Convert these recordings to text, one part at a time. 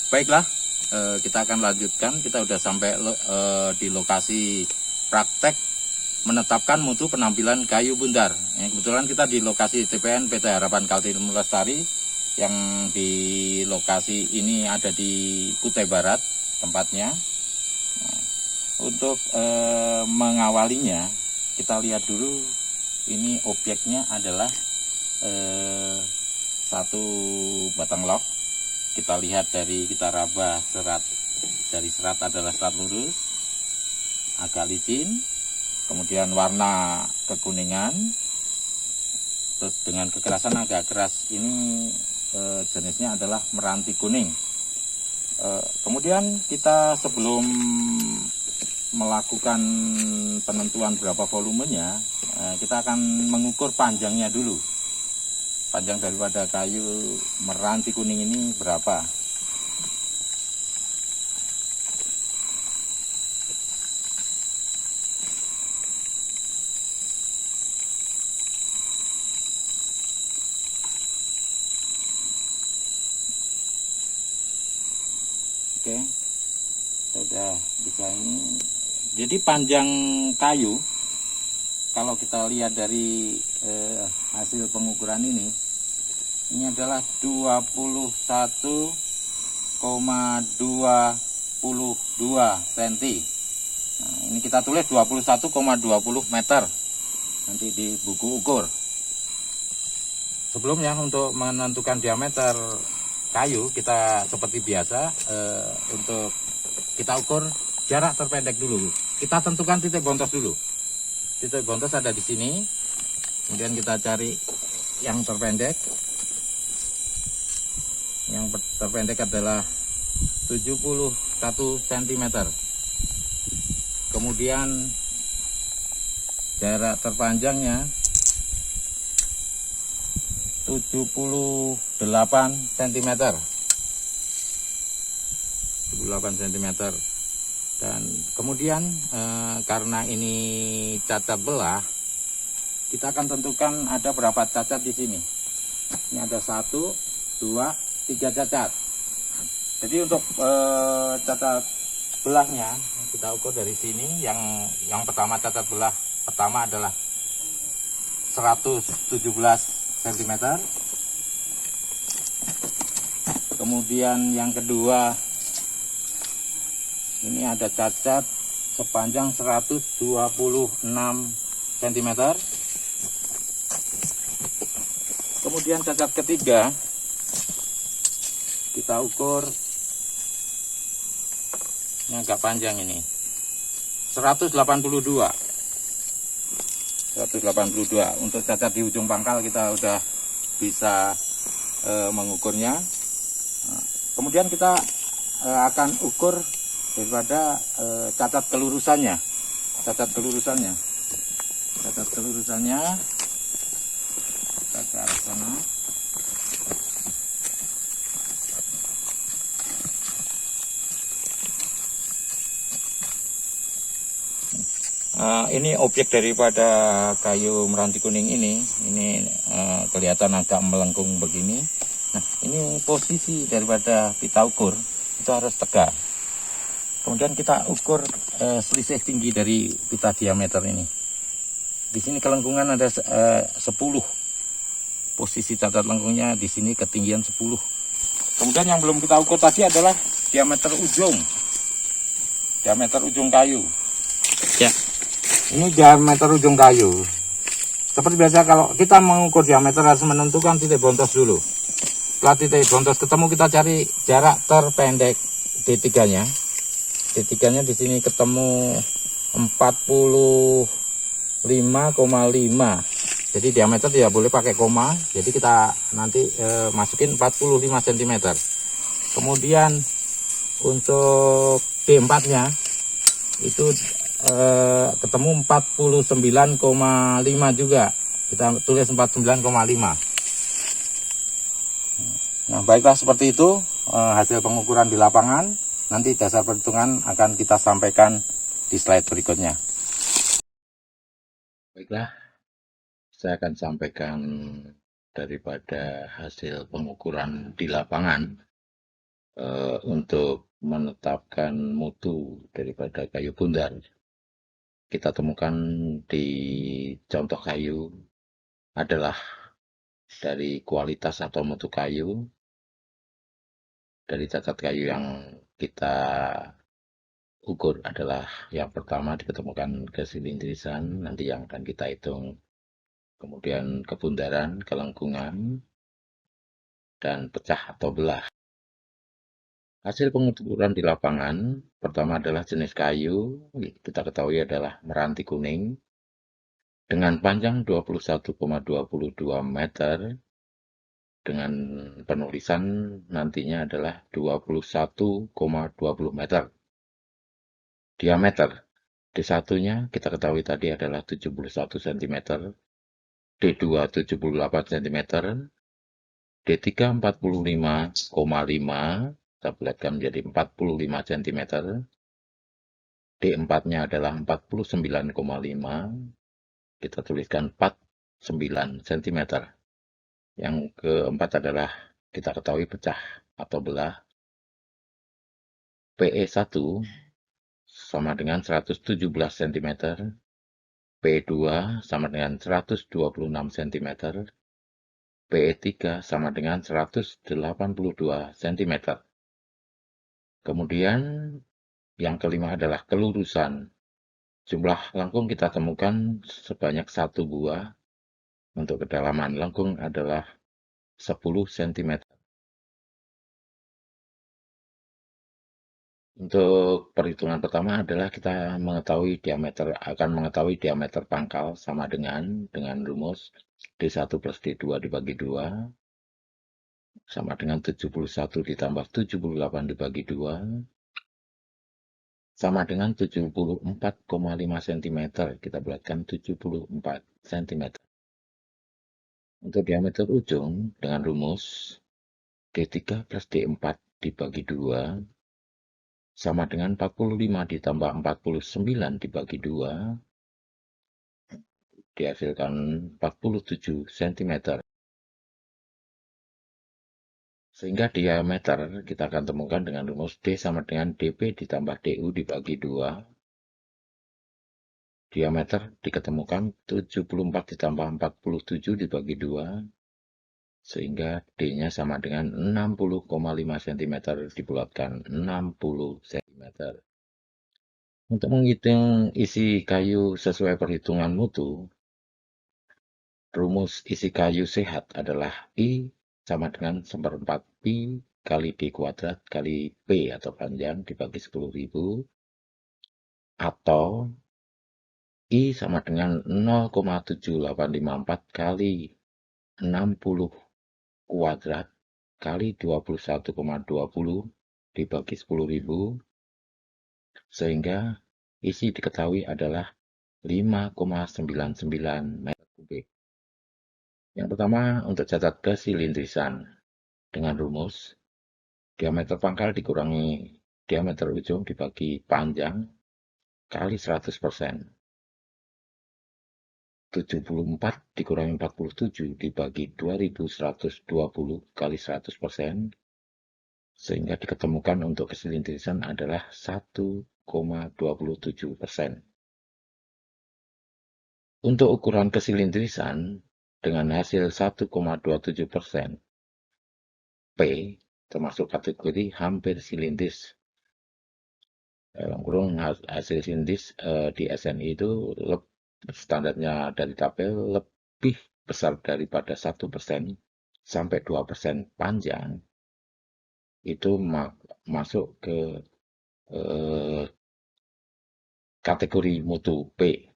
Baiklah, kita akan lanjutkan. Kita sudah sampai di lokasi praktek menetapkan mutu penampilan kayu bundar. Kebetulan kita di lokasi TPN PT Harapan Kaltim Lestari, yang di lokasi ini ada di Kutai Barat tempatnya. Nah, untuk mengawalinya, kita lihat dulu. Ini objeknya adalah satu batang log. Kita lihat kita raba serat. Dari serat adalah serat lurus, agak licin, kemudian warna kekuningan, terus dengan kekerasan agak keras. Ini jenisnya adalah meranti kuning. Kemudian kita sebelum melakukan penentuan berapa volumenya, kita akan mengukur panjangnya dulu. Panjang daripada kayu meranti kuning ini berapa. Oke, sudah bisa ini. Jadi panjang kayu, kalau kita lihat dari hasil pengukuran ini adalah 21,22 cm. Nah, ini kita tulis 21,20 meter nanti di buku ukur. Sebelumnya untuk menentukan diameter kayu, kita seperti biasa untuk kita ukur jarak terpendek dulu. Kita tentukan titik bontos dulu. Titik bontos ada di sini. Kemudian kita cari yang terpendek. Yang terpendek adalah 71 cm. Kemudian jarak terpanjangnya 78 cm. 78 cm. Dan kemudian karena ini cacat belah, kita akan tentukan ada berapa cacat di sini. Ini ada 1, 2, 3 cacat. Jadi untuk cacat belahnya kita ukur dari sini. Yang pertama, cacat belah pertama adalah 117 cm. Kemudian yang kedua, ini ada cacat sepanjang 126 cm. Kemudian cacat ketiga kita ukur, ini agak panjang, ini 182. Untuk cacat di ujung pangkal kita udah bisa mengukurnya. Nah, kemudian kita akan ukur daripada cacat kelurusannya. Kita ke arah sana. Ini objek daripada kayu meranti kuning ini kelihatan agak melengkung begini. Nah, ini posisi daripada pita ukur itu harus tegak. Kemudian kita ukur selisih tinggi dari pita diameter ini. Di sini kelengkungan ada 10. Posisi cacat lengkungnya di sini ketinggian 10. Kemudian yang belum kita ukur tadi adalah diameter ujung kayu. Ya. Ini diameter ujung kayu. Seperti biasa kalau kita mengukur diameter harus menentukan titik bontos dulu. Setelah titik bontos ketemu, kita cari jarak terpendek D3-nya. D3-nya di sini ketemu 45,5. Jadi diameter tidak boleh pakai koma. Jadi kita nanti masukin 45 cm. Kemudian untuk D4-nya itu ketemu 49,5 juga. Kita tulis 49,5. Nah, baiklah, seperti itu hasil pengukuran di lapangan. Nanti dasar perhitungan akan kita sampaikan di slide berikutnya. Baiklah, saya akan sampaikan daripada hasil pengukuran di lapangan. untuk menetapkan mutu daripada kayu bundar. Kita temukan di contoh kayu adalah dari kualitas atau mutu kayu, dari cacat kayu yang kita ukur adalah yang pertama diketemukan kesilindrisan, nanti yang akan kita hitung, kemudian kebundaran, kelengkungan, dan pecah atau belah. Hasil pengukuran di lapangan, pertama adalah jenis kayu, kita ketahui adalah meranti kuning, dengan panjang 21,22 meter, dengan penulisan nantinya adalah 21,20 meter. Diameter D1-nya kita ketahui tadi adalah 71 cm, D2 78 cm, D3 45,5, kita bulatkan menjadi 45 cm, D4-nya adalah 49,5, kita tuliskan 49 cm. Yang keempat adalah kita ketahui pecah atau belah. PE1 sama dengan 117 cm, PE2 sama dengan 126 cm, PE3 sama dengan 182 cm. Kemudian yang kelima adalah kelurusan. Jumlah lengkung kita temukan sebanyak 1 buah. Untuk kedalaman lengkung adalah 10 cm. Untuk perhitungan pertama adalah kita akan mengetahui diameter pangkal sama dengan rumus D1 plus D2 dibagi 2 sama dengan 71 ditambah 78 dibagi 2 sama dengan 74,5 cm. Kita bulatkan 74 cm. Untuk diameter ujung dengan rumus D3 plus D4 dibagi 2 sama dengan 45 ditambah 49 dibagi 2 dihasilkan 47 cm. Sehingga diameter kita akan temukan dengan rumus D sama dengan DP ditambah DU dibagi 2. Diameter diketemukan 74 ditambah 47 dibagi 2. Sehingga D-nya sama dengan 60,5 cm dibulatkan 60 cm. Untuk menghitung isi kayu sesuai perhitungan mutu, rumus isi kayu sehat adalah I sama dengan 1/4 pi kali D kuadrat kali P atau panjang dibagi 10.000 atau I sama dengan 0,7854 kali 60 kuadrat kali 21,20 dibagi 10.000 sehingga isi diketahui adalah 5,99 meter kubik. Yang pertama untuk cacat kesilindrisan dengan rumus diameter pangkal dikurangi diameter ujung dibagi panjang kali 100%. 74 dikurangi 47 dibagi 2120 kali 100%. Sehingga diketemukan untuk kesilindrisan adalah 1,27%. Untuk ukuran kesilindrisan dengan hasil 1,27%, P termasuk kategori hampir silindris. Dalam kurung hasil silindris di SNI itu standarnya dari tabel lebih besar daripada 1% sampai 2% panjang. Itu masuk ke kategori mutu P.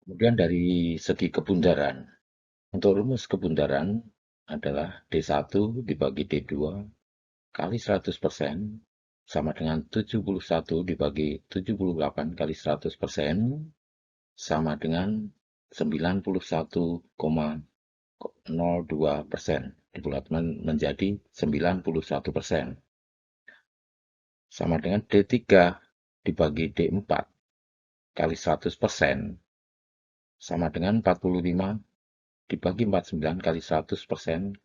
Kemudian dari segi kebundaran, untuk rumus kebundaran adalah D1 dibagi D2 kali 100% sama dengan 71 dibagi 78 kali 100% sama dengan 91,02%. Dibulatkan menjadi 91%. Sama dengan D3 dibagi D4 kali 100% sama dengan 45 dibagi 49 kali 100%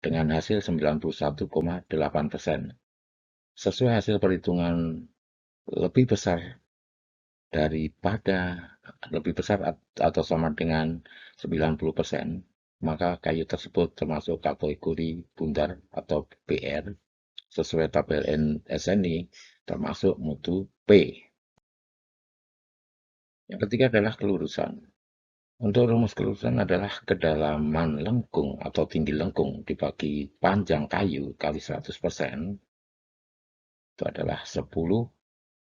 dengan hasil 91,8%. Sesuai hasil perhitungan lebih besar lebih besar atau sama dengan 90%, maka kayu tersebut termasuk kategori bundar atau BR sesuai tabel SNI termasuk mutu P. Yang ketiga adalah kelurusan. Untuk rumus kelurusan adalah kedalaman lengkung atau tinggi lengkung dibagi panjang kayu kali 100%, itu adalah 10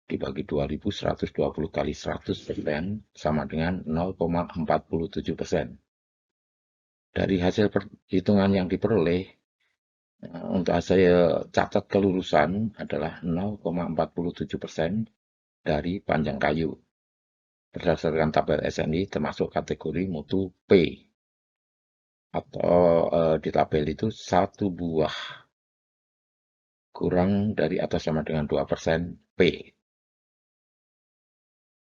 dibagi 2120 kali 100% sama dengan 0,47%. Dari hasil perhitungan yang diperoleh, untuk hasil catat kelurusan adalah 0,47% dari panjang kayu. Berdasarkan tabel SNI termasuk kategori mutu P. Atau di tabel itu satu buah kurang dari atau sama dengan 2% P.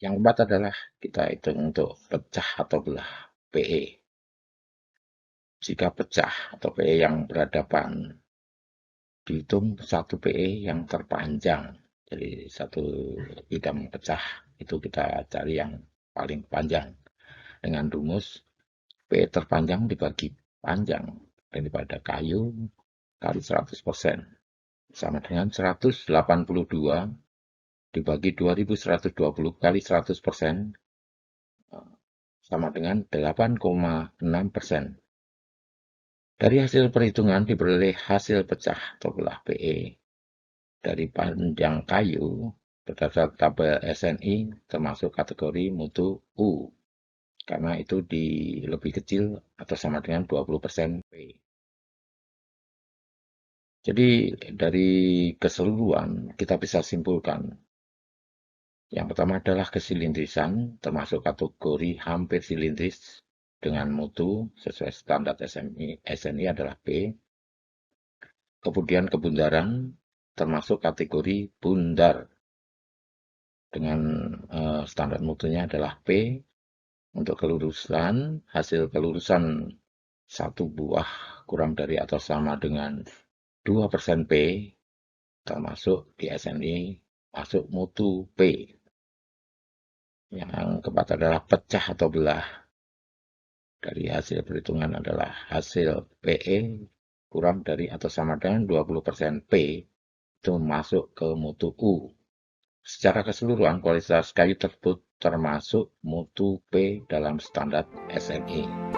Yang keempat adalah kita hitung untuk pecah atau belah PE. Jika pecah atau PE yang berhadapan, dihitung satu PE yang terpanjang. Jadi satu bidang pecah itu kita cari yang paling panjang. Dengan rumus PE terpanjang dibagi panjang daripada kayu kali 100%. Sama dengan 182 dibagi 2120 kali 100% sama dengan 8,6%. Dari hasil perhitungan diperoleh hasil pecah atau belah PE dari panjang kayu berdasarkan tabel SNI termasuk kategori mutu U karena itu lebih kecil atau sama dengan 20% P. Jadi dari keseluruhan kita bisa simpulkan. Yang pertama adalah kesilindrisan, termasuk kategori hampir silindris dengan mutu sesuai standar SNI adalah B. Kemudian kebundaran, termasuk kategori bundar dengan standar mutunya adalah P. Untuk kelurusan, hasil kelurusan satu buah kurang dari atau sama dengan 2% P, termasuk di SNI masuk mutu P. Yang keempat adalah pecah atau belah. Dari hasil perhitungan adalah hasil PE kurang dari atau sama dengan 20% P, itu masuk ke mutu U. Secara keseluruhan kualitas kayu tersebut termasuk mutu P dalam standar SNI.